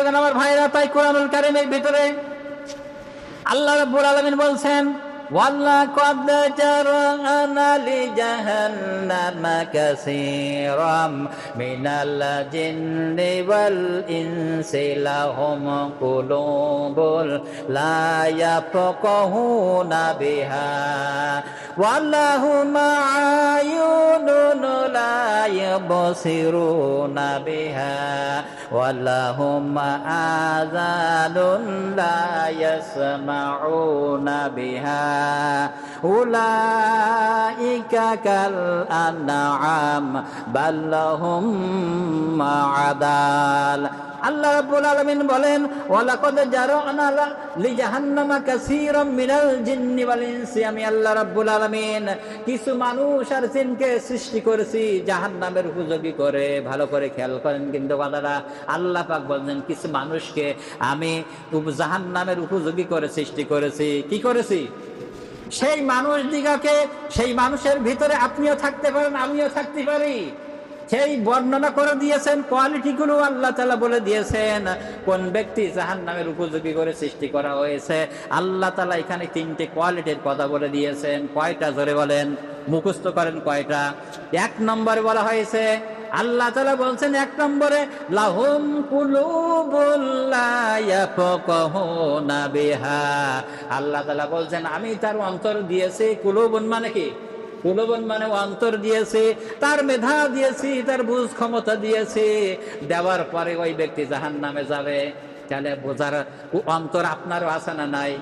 বন্ধুগণ আমার ভাইরা, তাই কোরআনুল কারীমের ভিতরে আল্লাহ রাব্বুল আলামিন বলছেন, ওয়ালাকাদ জারা'না লিজাহান্নামা কাসীরাম মিনাল জিন্নি ওয়াল ইনসি লাহুম কুলুবুন লা ইয়াফকাহুনা বিহা ওয়া লাহুম আ'য়ুনুন লা ইউবসিরুনা বিহা ওয়া লাহুম আযানুন লা ইয়াসমাউনা বিহা উলাইকা কাল আনআম বাল লাহুম আযাল। আল্লাহ রাব্বুল আলামিন বলেন, ওয়ালাকাদ জারা'না লিজাহান্নামা কাসীরাম মিনাল জিন্নি ওয়াল ইনসি, আমি আল্লাহ রাব্বুল আলামিন কিছু মানুষ আর জিনকে সৃষ্টি করেছি জাহান্নামের উপযোগী করে। ভালো করে খেয়াল করেন কিন্তু কথাটা, আল্লাহ পাক বলেন কিছু মানুষকে আমি জাহান্নামের উপযোগী করে সৃষ্টি করেছি। কি করেছি? সেই মানুষ দিগাকে, সেই মানুষের ভিতরে আপনিও থাকতে পারেন, আমিও থাকতে পারি। সেই বর্ণনা করে দিয়েছেন, কোয়ালিটিগুলো আল্লাহ তাআলা বলে দিয়েছেন কোন ব্যক্তি জাহান্নামের উপযোগী করে সৃষ্টি করা হয়েছে। আল্লাহ তাআলা এখানে তিনটে কোয়ালিটির কথা বলে দিয়েছেন। কয়টা জোরে বলেন, মুখস্থ করেন কয়টা? এক নম্বরে বলা হয়েছে, আল্লাহ তাআলা বলছেন এক নম্বরে, লাহুম কুলুবুন লা ইয়াফকাহুনা বিহা। আল্লাহ তাআলা বলছেন আমি তার অন্তর দিয়েছি। কুলুবুন মানে কি? কুলুবুন মানে অন্তর দিয়েছি, তার মেধা দিয়েছি, তার বুঝ ক্ষমতা দিয়েছি। দেওয়ার পরে ওই ব্যক্তি জাহান্নামে যাবে। তাহলে বোঝার অন্তর আপনারও আছে না নাই?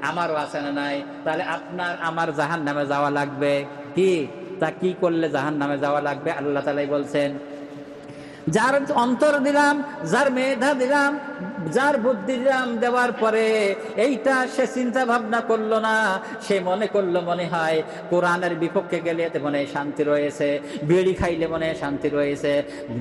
আমারও আছে না নাই? তাহলে আপনার আমার জাহান্নামে যাওয়া লাগবে। কি তা কি করলে জাহান্নামে যাওয়া লাগবে? আল্লাহ তাআলাই বলছেন, যার অন্তর দিলাম, যার মেধা দিলাম, যার বুদ্ধি দিলাম, দেওয়ার পরে এইটা সে চিন্তা ভাবনা করলো না, সে মনে করলো মনে হয় কোরআনের বিপক্ষে গেলে এতে মনে শান্তি রয়েছে, বিড়ি খাইলে মনে শান্তি রয়েছে,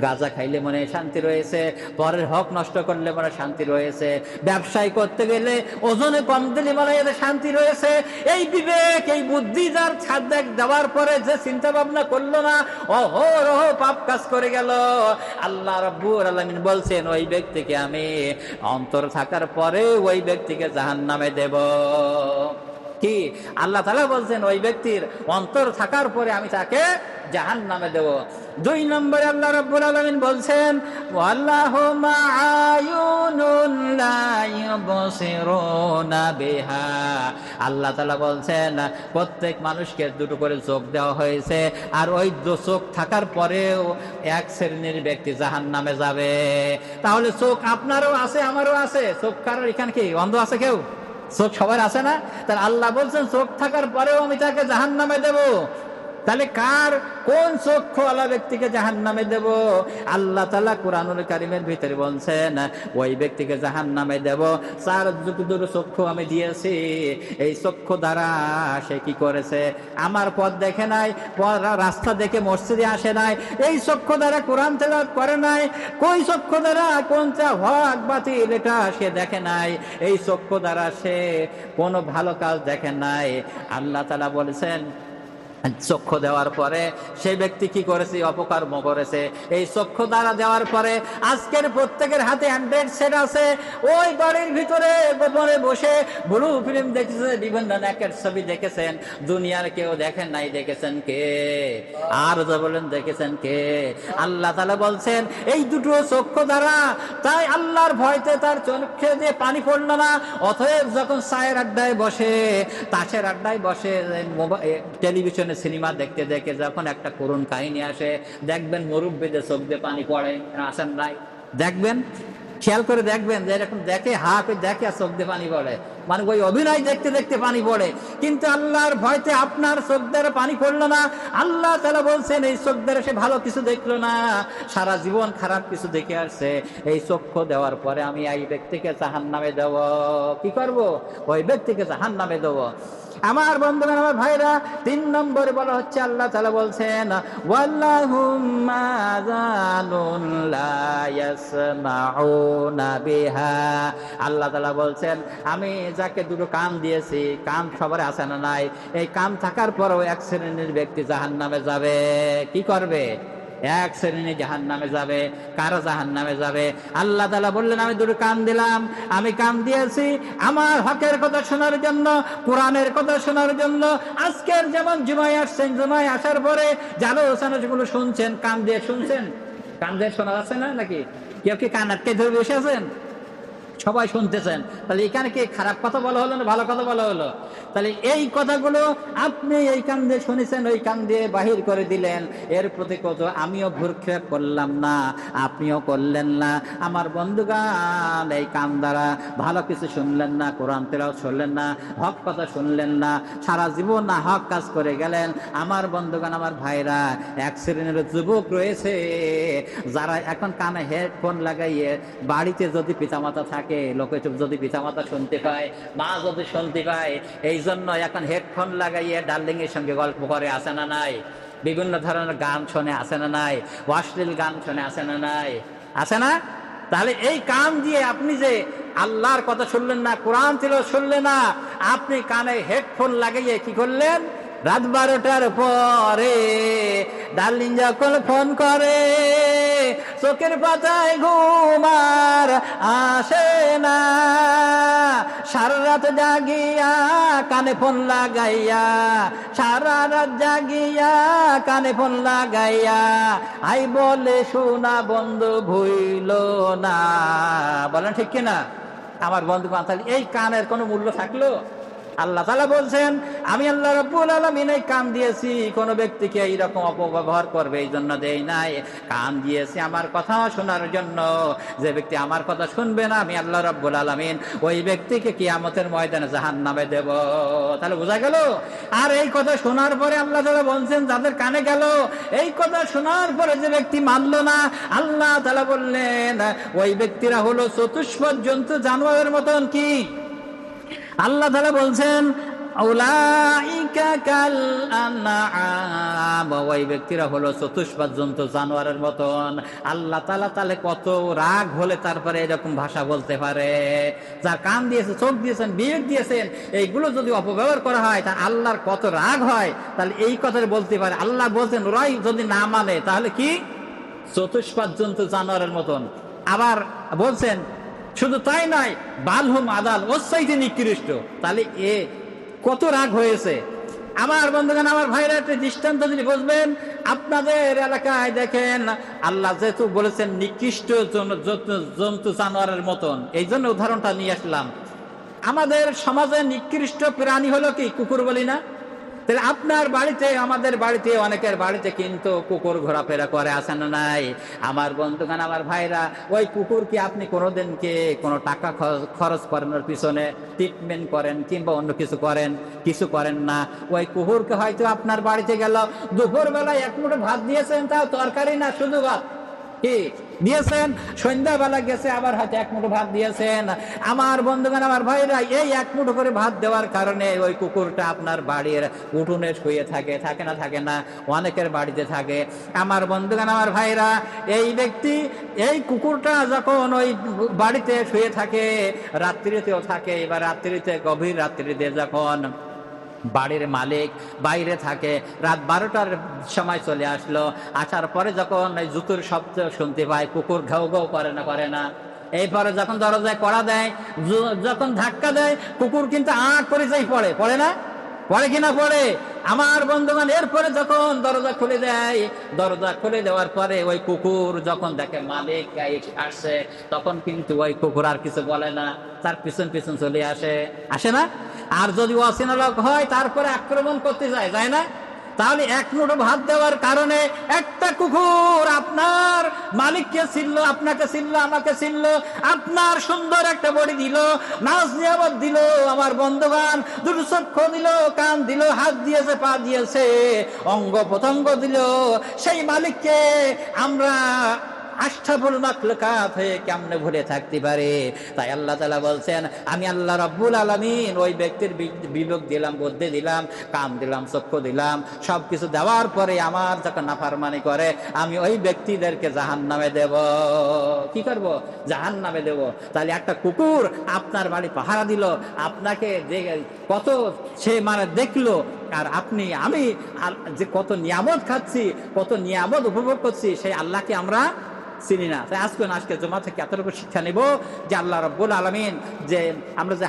গাঁজা খাইলে মনে শান্তি রয়েছে, পরের হক নষ্ট করলে মনে শান্তি রয়েছে, ব্যবসায় করতে গেলে ওজনে কম দিলে মনে এতে শান্তি রয়েছে। এই বিবেক, এই বুদ্ধি যার ছাদ দেওয়ার পরে যে চিন্তা ভাবনা করলো না, অহরহ পাপ কাজ করে গেল। আল্লাহ রাব্বুল আলামিন বলছেন ওই ব্যক্তিকে আমি অন্তর থাকার পরে ওই ব্যক্তিকে জাহান্নামে দেব। কি আল্লাহ তাআলা বলছেন ওই ব্যক্তির অন্তর থাকার পরে আমি তাকে জাহান্নামে দেব। দুই নম্বরে আল্লাহ রাব্বুল আলামিন বলছেন, ওয়াল্লাহুম আ'য়ুনুন লা ইউবসিরুনা বিহা। আল্লাহ তাআলা বলছেন প্রত্যেক মানুষকে দুটো করে চোখ দেওয়া হয়েছে, আর ওই চোখ থাকার পরেও এক শ্রেণীর ব্যক্তি জাহান্নামে যাবে। তাহলে চোখ আপনারও আছে, আমারও আছে। চোখ কারোর এখানে কি অন্ধ আছে কেউ? চোখ সবার আছে না? তাহলে আল্লাহ বলছেন চোখ থাকার পরেও আমি তাকে জাহান্নামে দেব। তাহলে কার কোন চক্ষুওয়ালা ব্যক্তিকে জাহান্নামে দেব? আল্লাহ তাআলা কোরআনুল কারীমের ভিতরে বলছেন ওই ব্যক্তিকে জাহান্নামে দেব যার দুটো চক্ষু আমি দিয়েছি। এই চক্ষু দ্বারা সে কি করেছে? আমার পথ দেখে নাই, রাস্তা দেখে মসজিদে আসে নাই, এই চক্ষু দ্বারা কোরআন তেলাওয়াত করে নাই, কই চক্ষু দ্বারা কোনটা হক বাতিল এটা সে দেখে নাই, এই চক্ষু দ্বারা সে কোনো ভালো কাজ দেখে নাই। আল্লাহ তাআলা বলেছেন চক্ষু দেওয়ার পরে সেই ব্যক্তি কি করেছে? অপকর্ম করেছে। এই চক্ষু দ্বারা দেওয়ার পরে আজকের প্রত্যেকের হাতে অ্যান্ড্রয়েড সেট আছে। ওই বাড়ির ভিতরে গোপনে বসে ব্লু ফিল্ম দেখেছে, বিভিন্ন নেকের ছবি দেখেছেন। দুনিয়ার কেউ দেখেন নাই, দেখেছেন কে? আর যা বলেন দেখেছেন কে? আল্লাহ তাআলা বলছেন এই দুটো চক্ষু দ্বারা, তাই আল্লাহর ভয়তে তার চোখে দিয়ে পানি পড়লো না। অতএব যখন চায়ের আড্ডায় বসে, তাসের আড্ডায় বসে, টেলিভিশনে সিনেমা দেখতে দেখে যখন একটা করুণ কাহিনী আসে, দেখবেন মুরব্বিদের চোখ দিয়ে পানি পড়ে, আসেন নাই? দেখবেন, খেয়াল করে দেখবেন যে এরকম দেখে, দেখে আর চোখ দিয়ে পানি পড়ে, মানে ওই অভিনয় দেখতে দেখতে পানি পড়ে। কিন্তু আল্লাহর ভয়তে আপনার চোখ দ্বারা পানি পড়লো না। আল্লাহ তাআলা বলছেন এই চোখ দ্বারা সে ভালো কিছু দেখলো না, সারা জীবন খারাপ কিছু দেখে আসছে। এই চক্ষু দেওয়ার পরে আমি এই ব্যক্তিকে জাহান্নামে দেব। কি করব? ওই ব্যক্তিকে জাহান্নামে দেব। আমার বন্ধুগণ, আমার ভাইরা, তিন নম্বরে বলা হচ্ছে আল্লাহ তাআলা বলছেন ওয়াল্লাহুম আযানুন লা ইয়াসমাউনা বিহা। আল্লাহ তাআলা বলছেন আমি যাকে দুটো কান দিয়েছি, কান সবার আছে না নাই? এই কান থাকার পরেও এক শ্রেণীর ব্যক্তি জাহান্নামে যাবে। কি করবে? এক শ্রেণী জাহান্নামে যাবে। কারা জাহান্নামে যাবে? আল্লাহ তাআলা বললেন, আমি দুটো কান দিলাম, আমি কান দিয়েছি আমার হকের কথা শোনার জন্য, কোরআনের কথা শোনার জন্য। আজকের যেমন জুমায় আসছেন, জুমায় আসার পরে জালো ওসানোগুলো শুনছেন, কান দিয়ে শুনছেন, কান দিয়ে শোনা যাচ্ছে না নাকি? কেউ কি কান আটকে ধরে বসে আছেন? সবাই শুনতেছেন। তাহলে এখানে কি খারাপ কথা বলা হলো না ভালো কথা বলা হলো? তাহলে এই কথাগুলো আপনি এই কান দিয়ে শুনেছেন, ওই কান দিয়ে বাহির করে দিলেন। এর প্রতি কত আমিও ভ্রুক্ষেপ করলাম না, আপনিও করলেন না। আমার বন্ধুগান, এই কান দ্বারা ভালো কিছু শুনলেন না, কোরআন তেলাওয়াত শুনলেন না, হক কথা শুনলেন না, সারা জীবন না হক কাজ করে গেলেন। আমার বন্ধুগান, আমার ভাইরা, এক শ্রেণীর যুবক রয়েছে যারা এখন কানে হেডফোন লাগাইয়ে বাড়িতে যদি পিতামাতা থাকে, লোকে যদি পিতামাতা শুনতে পায়, মা যদি শুনতে পায়, এই জন্য এখন হেডফোন লাগাইয়ে ডার্লিং এর সঙ্গে গল্প করে, আসে না নাই? বিভিন্ন ধরনের গান শোনে, আসে না নাই? অশ্লীল গান শোনে, আসে না নাই? আসে না? তাহলে এই কান দিয়ে আপনি যে আল্লাহর কথা শুনলেন না, কোরআন তিলাওয়াত শুনলেন না, আপনি কানে হেডফোন লাগাইয়ে কি করলেন? রাত 12টার পরে ডার্লিং যখন ফোন করে, চোখের পাতায় ঘুমার আসে না, সারা রাত জাগিয়া কানে ফোন লাগাইয়া, সারা রাত জাগিয়া কানে ফোন লাগাইয়া, আই বলে শোনা বন্ধু ভুইল না। বলেন ঠিক কিনা আমার বন্ধু? এই কানের কোনো মূল্য থাকলো? আল্লাহ তাআলা বলছেন, আমি আল্লাহ রাব্বুল আলামিন এই কান দিয়েছি, কোন ব্যক্তিকে এইরকম অপব্যবহার করবে এই জন্য দেই নাই। কান দিয়েছি আমার কথা শোনার জন্য। যে ব্যক্তি আমার কথা শুনবে না, আমি আল্লাহ রাব্বুল আলামিন ওই ব্যক্তিকে কিয়ামতের ময়দানে জাহান্নামে দেব। তাহলে বোঝা গেল? আর এই কথা শোনার পরে আল্লাহ তাআলা বলছেন, যাদের কানে গেল, এই কথা শোনার পরে যে ব্যক্তি মানল না, আল্লাহ তাআলা বললেন ওই ব্যক্তিরা হলো চতুষ্পদ জন্তু, জানোয়ারের মতন। কি আল্লাহ তাআলা বলছেন, উলাইকা কাল আনআম, ওই ব্যক্তিরা হলো চতুষ্পদ জন্তু, জানোয়ারের মতন। আল্লাহ তাআলা তাহলে কত রাগ হলে তারপরে এরকম ভাষা বলতে পারে? যার কান দিয়েছে, চোখ দিয়েছেন, বিবেক দিয়েছেন, এইগুলো যদি অপব্যবহার করা হয়, তা আল্লাহর কত রাগ হয়। তাহলে এই কথা বলতে পারে। আল্লাহ বলছেন ওরাই যদি না মানে তাহলে কি? চতুষ্পদ জন্তু, জানোয়ারের মতন। আবার বলছেন শুধু তাই নয়, বালহুম আদাল, ওর চাইতে নিকৃষ্ট। তাহলে এ কত রাগ হয়েছে। আমার বন্ধুগণ, আমার ভাইরা, একটা দৃষ্টান্ত যদি বুঝবেন, আপনাদের এলাকায় দেখেন, আল্লাহ যেহেতু বলেছেন নিকৃষ্ট জন্তু, জানোয়ারের মতন, এই জন্য উদাহরণটা নিয়ে আসলাম। আমাদের সমাজে নিকৃষ্ট প্রাণী হলো কি? কুকুর বলি না? তাহলে আপনার বাড়িতে, আমাদের বাড়িতে, অনেকের বাড়িতে কিন্তু কুকুর ঘোরাফেরা করে, আসে না নাই? আমার বন্ধুগণ, আমার ভাইরা, ওই কুকুর কি আপনি কোনোদিন কি কোনো টাকা খরচ করেন ওর পিছনে, ট্রিটমেন্ট করেন কিংবা অন্য কিছু করেন? কিছু করেন না। ওই কুকুরকে হয়তো আপনার বাড়িতে গেল, দুপুর বেলায় এক মুঠো ভাত দিয়েছেন, তাও তরকারি না, শুধু ভাত কি দিয়েছেন। সন্ধ্যাবেলা গেছে, আবার হয়তো এক মুঠো ভাত দিয়েছেন। আমার বন্ধুগণ, আমার ভাইরা, এই এক মুঠো করে ভাত দেওয়ার কারণে ওই কুকুরটা আপনার বাড়ির উঠোনে শুয়ে থাকে, থাকে না? থাকে না? অনেকের বাড়িতে থাকে। আমার বন্ধুগণ, আমার ভাইরা, এই ব্যক্তি, এই কুকুরটা যখন ওই বাড়িতে শুয়ে থাকে, রাত্রিতেও থাকে, এবার রাত্রিতে, গভীর রাত্রিতে যখন বাড়ির মালিক বাইরে থাকে, রাত 12টার সময় চলে আসলো, আসার পরে যখন এই জুতোর শব্দ শুনতে পায়, কুকুর ঘাউ ঘাউ করে না? করে না? এরপরে যখন দরজায় কড়া দেয়, যখন ধাক্কা দেয়, কুকুর কিন্তু করে যাই পড়ে, পড়ে না? পড়ে কিনা? পড়ে। আমার বন্ধুগণ, এরপরে যখন দরজা খুলে দেয়, দরজা খুলে দেওয়ার পরে ওই কুকুর যখন দেখে মালিক আসছে, তখন কিন্তু ওই কুকুর আর কিছু বলে না, তার পিছন পিছন চলে আসে, আসে না? আর যদি অচেনা লোক হয়, তারপরে আক্রমণ করতে যায়, যায় না? তাহলে এক মুঠো ভাত দেওয়ার কারণে একটা কুকুর আপনার মালিককে ছিনল, আপনাকে ছিনল, আমাকে ছিনল, আপনার সুন্দর একটা বডি দিল, নাচ নিয়ামত দিল, আমার বন্ধুগান দুটো চক্ষু দিল, কান দিল, হাত দিয়েছে, পা দিয়েছে, অঙ্গ প্রত্যঙ্গ দিল। সেই মালিককে আমরা আশরাফুল মাখলুকাত হয়ে কেমনে ভুলে থাকতে পারে? তাই আল্লাহ তাআলা বলছেন, আমি আল্লাহ রাব্বুল আলামিন ওই ব্যক্তির বিবেক দিলাম, বুদ্ধি দিলাম, কান দিলাম, চক্ষু দিলাম, সবকিছু দেওয়ার পরে আমার যখন নাফরমানি করে, আমি ওই ব্যক্তিদেরকে জাহান্নামে দেব। কি করব? জাহান্নামে দেব। তাহলে একটা কুকুর আপনার বাড়ি পাহারা দিল, আপনাকে কত সে মানে দেখলো, আর আপনি আমি যে কত নিয়ামত খাচ্ছি, কত নিয়ামত উপভোগ করছি, সেই আল্লাহকে আমরা চিনি না। তাই আজকে জমা থেকে এতটুকু শিক্ষা নিব যে আল্লাহ রাব্বুল আলামিন যে আমরা যে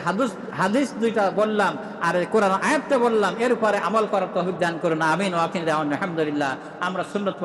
হাদিস দুইটা বললাম আর কোরআন আয়াতটা বললাম, এর উপরে আমল করার তৌফিক দান করুন, আমিন। ওয়া আখিরু দাওয়ানা আলহামদুলিল্লাহ। আমরা সুন্নাত